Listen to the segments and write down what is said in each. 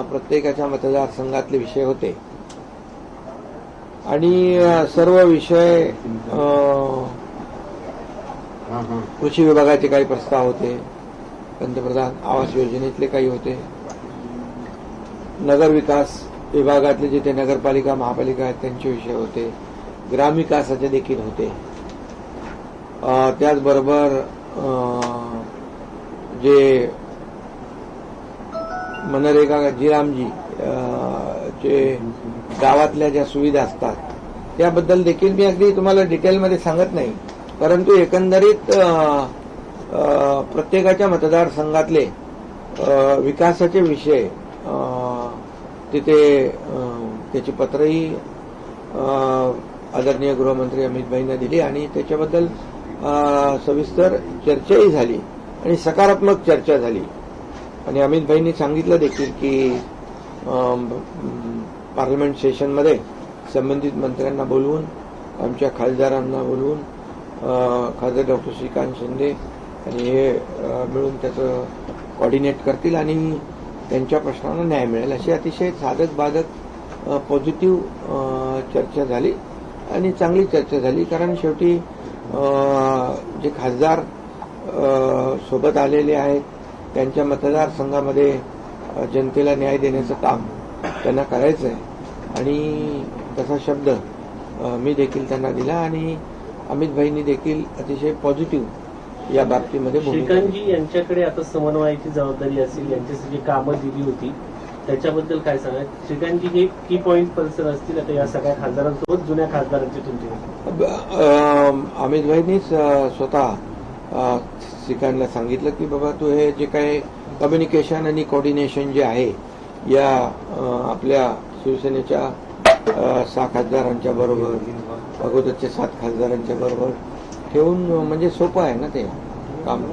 प्रत्येकाच्या मतदारसंघातले विषय होते आणि सर्व विषय कृषी विभागाचे काही प्रस्ताव होते, पंतप्रधान आवास योजनेतले काही होते, नगर विकास विभागातले जे ते नगरपालिका महापालिका आहेत त्यांचे विषय होते, ग्रामविकासाचे देखील होते. त्याचबरोबर जे मनरेगा जिरामजी चे गावातल्या ज्या सुविधा असतात त्याबद्दल देखील मी अगदी तुम्हाला डिटेलमध्ये सांगत नाही, परंतु एकंदरीत प्रत्येकाच्या मतदारसंघातले विकासाचे विषय तिथे त्याची पत्रही आदरणीय गृहमंत्री अमित भाईंना दिली आणि त्याच्याबद्दल सविस्तर चर्चाही झाली आणि सकारात्मक चर्चा झाली. आणि अमित भाईंनी सांगितलं देखील की पार्लमेंट सेशनमध्ये संबंधित मंत्र्यांना बोलवून, आमच्या खासदारांना बोलवून, खासदार डॉक्टर श्रीकांत शिंदे आणि हे मिळून त्याचं कोऑर्डिनेट करतील आणि त्यांच्या प्रश्नांना न्याय मिळेल अशी अतिशय साधक बाधक पॉझिटिव्ह चर्चा झाली आणि चांगली चर्चा झाली. कारण शेवटी जे खासदार सोबत आलेले आहेत त्यांच्या मतदारसंघामध्ये जनतेला न्याय देण्याचं काम त्यांना करायचं आहे आणि तसा शब्द मी देखील त्यांना दिला आणि अमित भाईंनी देखील अतिशय पॉझिटिव्ह या बाबतीमध्ये श्रीकांतजी यांच्याकडे आता समन्वयाची जबाबदारी असेल, यांच्यासाठी कामं दिली होती त्याच्याबद्दल काय सांगा? श्रीकांतजी हे की पॉईंट पर्सन असतील आता या सगळ्या खासदारांसोबत, जुन्या खासदारांचे तुमचे? अमित भाईंनीच स्वतः श्रीकांतला सांगितलं की बाबा तू हे जे काही कम्युनिकेशन आणि कोऑर्डिनेशन जे आहे या आपल्या शिवसेनेच्या 6 खासदारांच्या बरोबर, अगोदरच्या 7 खासदारांच्या बरोबर ठेवून म्हणजे सोपं आहे ना, ते काम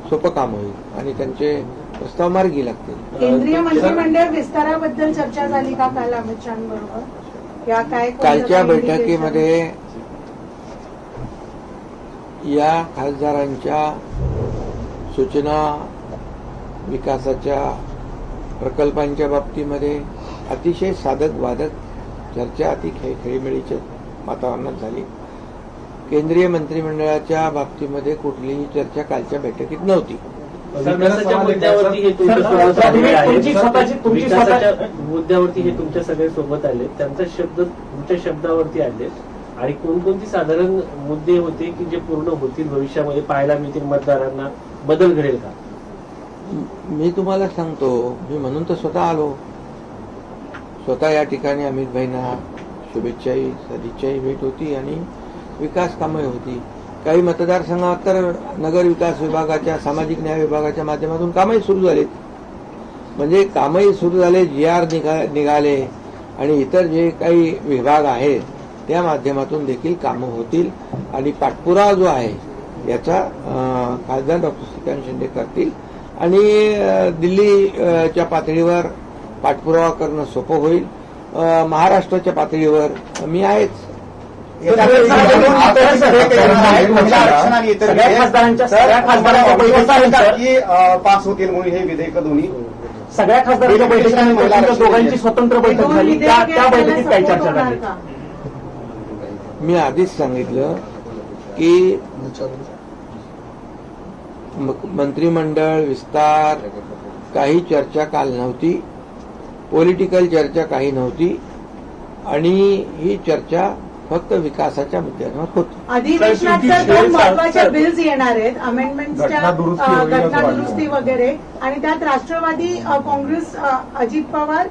सोपं काम होईल आणि त्यांचे प्रस्ताव मार्गी लागतील. केंद्रीय मंत्रिमंडळ विस्ताराबद्दल चर्चा झाली का काल अमित शहांबरोबर? या काय कालच्या बैठकीमध्ये या खासदारांच्या सूचना, विकासाच्या प्रकल्पांच्या बाबतीमध्ये अतिशय साधक वादक चर्चा अति खेळीमेळीच्या वातावरणात झाली. केंद्रीय मंत्रिमंडळाच्या बाबतीमध्ये कुठलीही चर्चा कालच्या बैठकीत नव्हती. मुद्द्यावरती हे तुमच्या सगळे सोबत आले, त्यांचा शब्द तुमच्या शब्दावरती आले आणि कोणकोणती साधारण मुद्दे होते की जे पूर्ण होतील, भविष्यामध्ये पाहायला मिळतील, मतदारांना बदल घडेल का? मी तुम्हाला सांगतो, मी म्हणून तर स्वतः आलो. स्वतः या ठिकाणी अमित भाईंना शुभेच्छाही सदिच्छाही भेट होती आणि विकास कामं होती. काही मतदारसंघात तर नगर विकास विभागाच्या, सामाजिक न्याय विभागाच्या माध्यमातून कामही सुरू झालेत. म्हणजे कामही सुरू झाले, GR निघाले आणि इतर जे काही विभाग आहेत त्या माध्यमातून देखील कामं होतील आणि पाठपुरावा जो आहे याचा खासदार डॉक्टर श्रीकांत शिंदे करतील आणि दिल्लीच्या पातळीवर पाठपुरावा करणं सोपं होईल. महाराष्ट्राच्या पातळीवर मी आहेच. पास होतील म्हणून हे विधेयक दोन्ही सगळ्या खासदारांच्या बैठकीत दोघांची स्वतंत्र बैठक झाली, त्या बैठकीत काही चर्चा झाली? मी आधीच सांगितलं की मंत्रिमंडळ विस्तार काही चर्चा काल नव्हती, पॉलिटिकल चर्चा काही नव्हती आणि ही चर्चा फक्त विकासाच्या मुद्द्यांवर होती. अधिवेशनात 2 महत्वाच्या बिल्स येणार आहेत, अमेंडमेंटच्या घटनादुरुस्ती वगैरे, आणि त्यात राष्ट्रवादी काँग्रेस अजित पवार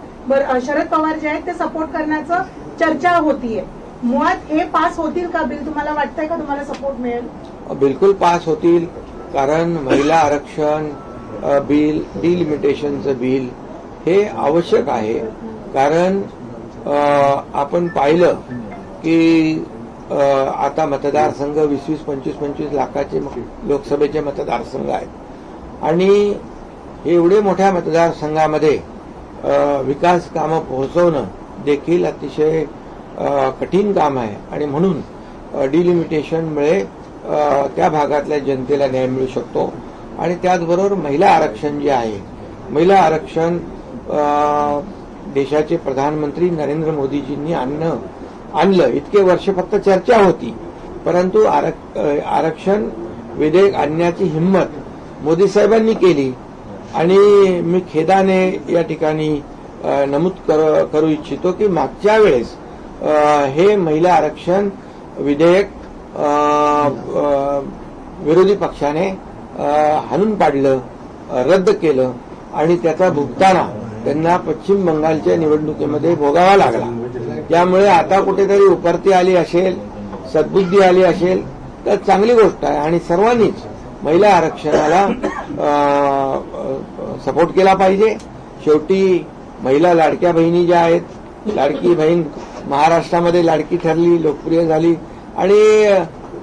शरद पवार जे आहेत ते सपोर्ट करण्याचं चर्चा होतीये. मुळात हे पास होतील का बिल? तुम्हाला वाटतंय का तुम्हाला सपोर्ट मिळेल? बिलकुल पास होतील, कारण महिला आरक्षण बिल, डिलिमिटेशनचं बिल हे आवश्यक आहे. कारण आपण पाहिलं की आता मतदारसंघ 20-25 लाखाचे लोकसभेचे मतदारसंघ आहेत आणि एवढे मोठ्या मतदारसंघामध्ये विकास कामं पोहोचवणं देखील अतिशय कठीण काम आहे आणि म्हणून डिलिमिटेशनमुळे त्या भागातल्या जनतेला न्याय मिळू शकतो. आणि त्याचबरोबर महिला आरक्षण जे आहे, महिला आरक्षण देशाचे प्रधानमंत्री नरेंद्र मोदीजींनी आणलं. इतके वर्ष फक्त चर्चा होती, परंतु आरक्षण विधेयक आणण्याची हिंमत मोदी साहेबांनी केली. आणि मी खेदाने या ठिकाणी नमूद करू इच्छितो की मागच्या वेळेस हे महिला आरक्षण विधेयक विरोधी पक्षाने हाणून पाडलं, रद्द केलं आणि त्याचा भुगताना त्यांना पश्चिम बंगालच्या निवडणुकीमध्ये भोगावा लागला. त्यामुळे आता कुठेतरी उपरती आली असेल, सद्बुद्धी आली असेल तर चांगली गोष्ट आहे आणि सर्वांनीच महिला आरक्षणाला सपोर्ट केला पाहिजे. शेवटी महिला लाडक्या बहिणी ज्या आहेत, लाडकी बहीण महाराष्ट्रामध्ये लाडकी ठरली, लोकप्रिय झाली आणि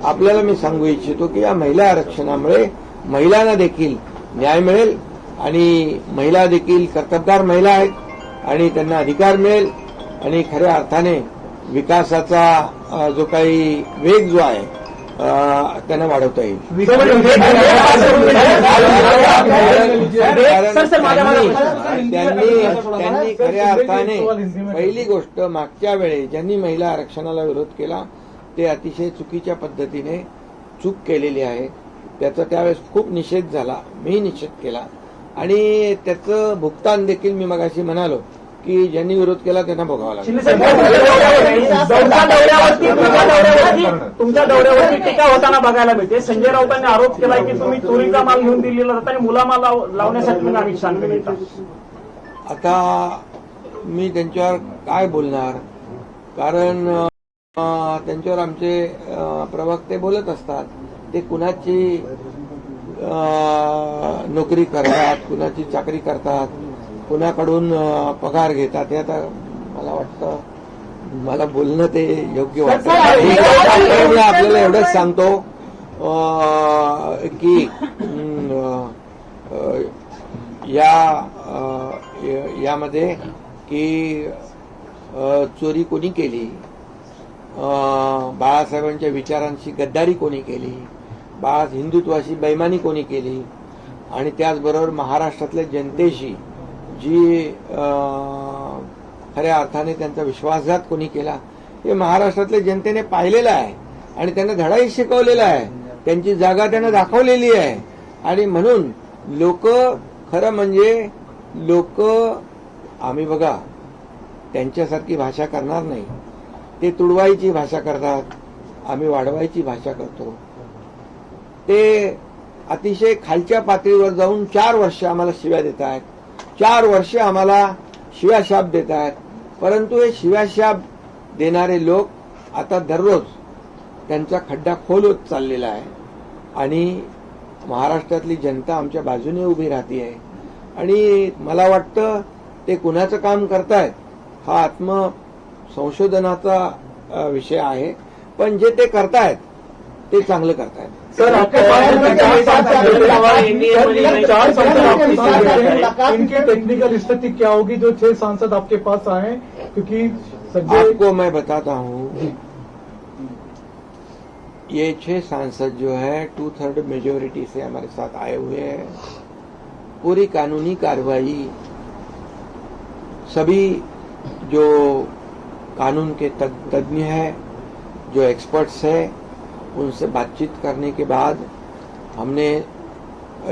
आपल्याला मी सांगू इच्छितो की या महिला आरक्षणामुळे महिलांना देखील न्याय मिळेल आणि महिला देखील कर्तबगार महिला आहेत आणि त्यांना अधिकार मिळेल आणि खऱ्या अर्थाने विकासाचा जो काही वेग जो आहे त्यांना वाढवता येईल. त्यांनी खऱ्या अर्थाने पहिली गोष्ट मागच्या वेळेस ज्यांनी महिला आरक्षणाला विरोध केला ते अतिशय चुकीच्या पद्धतीने चूक केलेली आहे. त्याचा त्यावेळेस खूप निषेध झाला, मी निषेध केला आणि त्याचं भुगतान देखील मी मगाशी म्हणालो की ज्यांनी विरोध केला त्यांना भोगावा लागला. तुमच्या दौऱ्यावरती टीका होताना बघायला मिळते. संजय राऊतांनी आरोप केलाय की तुम्ही चोरीचा माल घेऊन दिलेला जाता आणि मुलामाल लावण्यासाठी मग आम्ही शांत मिळतात. आता मी त्यांच्यावर काय बोलणार, कारण त्यांच्यावर आमचे प्रवक्ते बोलत असतात. ते कुणाची नोकरी करतात, कुणाची चाकरी करतात, कुणाकडून पगार घेतात, हे आता मला वाटतं मला बोलणं ते योग्य वाटतं. मी आपल्याला एवढंच सांगतो की यामध्ये की चोरी कोणी केली, बाळासाहेबांच्या विचारांशी गद्दारी कोणी केली, हिंदुत्वाशी बेईमानी कोणी केली आणि त्याचबरोबर महाराष्ट्रातल्या जनतेशी जी खऱ्या अर्थाने त्यांचा विश्वासघात कोणी केला हे महाराष्ट्रातल्या जनतेने पाहिलेलं आहे आणि त्यांना धडाही शिकवलेला आहे. त्यांची जागा त्यांना दाखवलेली आहे आणि म्हणून लोक खरं म्हणजे आम्ही बघा त्यांच्यासारखी भाषा करणार नाही. ते तुडवायची भाषा करतात, आम्ही वाढवायची भाषा करतो. ते अतिशय खालच्या पातळीवर जाऊन 4 वर्ष आम्हाला शिव्या देत आहेत, 4 वर्ष आम्हाला शिव्याशाप देत आहेत. परंतु हे शिव्याशाप देणारे लोक आता दररोज त्यांचा खड्डा खोल होत चाललेला आहे आणि महाराष्ट्रातली जनता आमच्या बाजूने उभी राहते आहे. आणि मला वाटतं ते कुणाचं काम करतायत हा आत्मसंशोधनाचा विषय आहे, पण जे ते करतायत ते चांगलं करतायत. सर, इनकी टेक्निकल स्थिति क्या होगी जो 6 सांसद आपके पास आए, क्योंकि आपको मैं बताता हूँ ये 6 सांसद जो है 2/3 मेजोरिटी से हमारे साथ आए हुए हैं. पूरी कानूनी कार्रवाई सभी जो कानून के तज्ञ हैं, जो एक्सपर्ट्स हैं, उनसे बातचीत करने के बाद हमने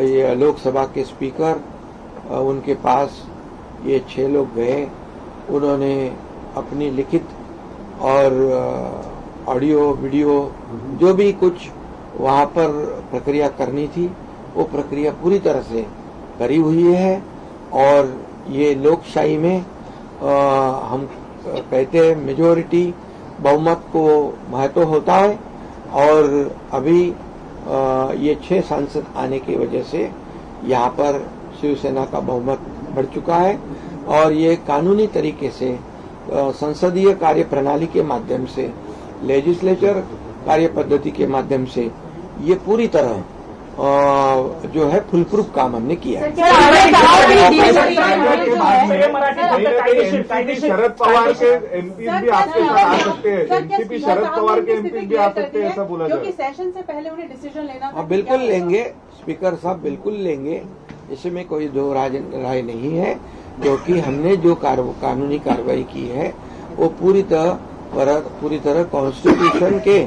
ये लोकसभा के स्पीकर उनके पास ये 6 लोग गए. उन्होंने अपनी लिखित और ऑडियो वीडियो जो भी कुछ वहां पर प्रक्रिया करनी थी वो प्रक्रिया पूरी तरह से करी हुई है. और ये लोकशाही में हम कहते हैं मेजोरिटी बहुमत को महत्व होता है और अभी ये 6 सांसद आने की वजह से यहाँ पर शिवसेना का बहुमत बढ़ चुका है और ये कानूनी तरीके से संसदीय कार्य प्रणाली के माध्यम से, लेजिस्लेचर कार्य पद्धति के माध्यम से ये पूरी तरह जो है फुलप्रूफ काम हमने किया है. शरद पवार के एमपी भी आपके साथ आ सकते हैं, एनसीपी शरद पवार के एमपी भी आ सकते हैं, ऐसा बोला क्योंकि सेशन से पहले उन्हें डिसीजन लेना था. बिल्कुल लेंगे, स्पीकर साहब बिल्कुल लेंगे, इसमें कोई दो राय नहीं है. क्योंकि हमने जो कानूनी कार्रवाई की है वो पूरी तरह कॉन्स्टिट्यूशन के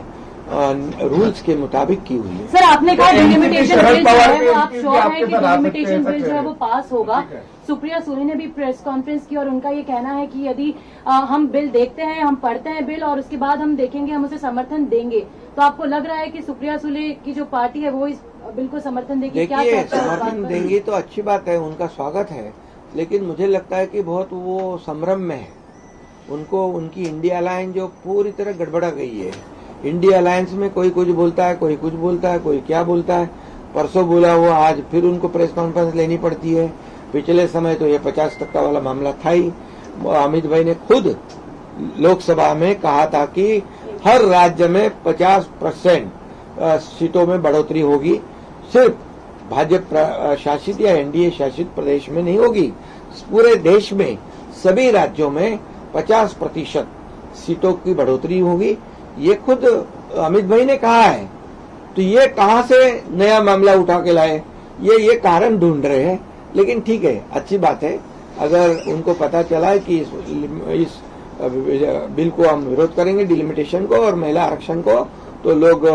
रूल्स के मुताबिक की हुई है। सर, आपने कहा डिलिमिटेशन शरद बिल जो पवार है के वो आप MP श्योर है आपके कि साथ आ सकते डिलिमिटेशन हैं, बिल जो है वो पास होगा। ठीक है। सुप्रिया सुले ने भी प्रेस कॉन्फ्रेंस की और उनका ये कहना है कि यदि हम बिल देखते हैं, हम पढ़ते हैं बिल और उसके बाद हम देखेंगे, हम उसे समर्थन देंगे। तो आपको लग रहा है कि सुप्रिया सुले की जो पार्टी है वो इस बिल को समर्थन देगी? क्या देखिए, चर्चा है इस बात समर्थन पर? देंगी तो अच्छी बात है, उनका स्वागत है, लेकिन मुझे लगता है कि बहुत वो संभ्रम में है। उनको उनकी इंडिया अलायंस जो पूरी तरह गड़बड़ा गई है। इंडिया अलायंस में कोई कुछ बोलता है, कोई कुछ बोलता है, कोई क्या बोलता है। परसों बोला वो, आज फिर उनको प्रेस कॉन्फ्रेंस लेनी पड़ती है। पिछले समय तो ये 50% वाला मामला था ही। अमित भाई ने खुद लोकसभा में कहा था कि हर राज्य में 50% सीटों में बढ़ोतरी होगी, सिर्फ भाजपा शासित या एनडीए शासित प्रदेश में नहीं होगी, पूरे देश में सभी राज्यों में 50% सीटों की बढ़ोतरी होगी। ये खुद अमित भाई ने कहा है। तो ये कहां से नया मामला उठा के लाए, ये कारण ढूंढ रहे हैं। लेकिन ठीक है, अच्छी बात है अगर उनको पता चला है कि इस बिल को हम विरोध करेंगे, डिलिमिटेशन को और महिला आरक्षण को, तो लोग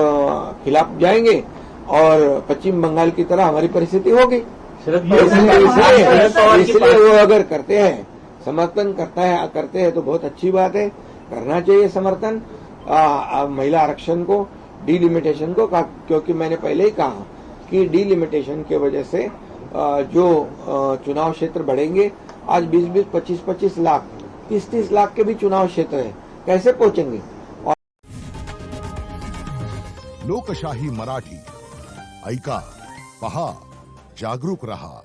खिलाफ जाएंगे और पश्चिम बंगाल की तरह हमारी परिस्थिति होगी। शरद इसलिए वो अगर करते हैं, समर्थन करते हैं तो बहुत अच्छी बात है, करना चाहिए समर्थन महिला आरक्षण को, डिलिमिटेशन को, क्योंकि मैंने पहले ही कहा कि डिलिमिटेशन की वजह से जो चुनाव क्षेत्र बढ़ेंगे, आज 20-20, 25-25 लाख, 30-30 लाख के भी चुनाव क्षेत्र है, कैसे पहुंचेंगे? लोकशाही मराठी ऐका, पहा, जागरूक रहा।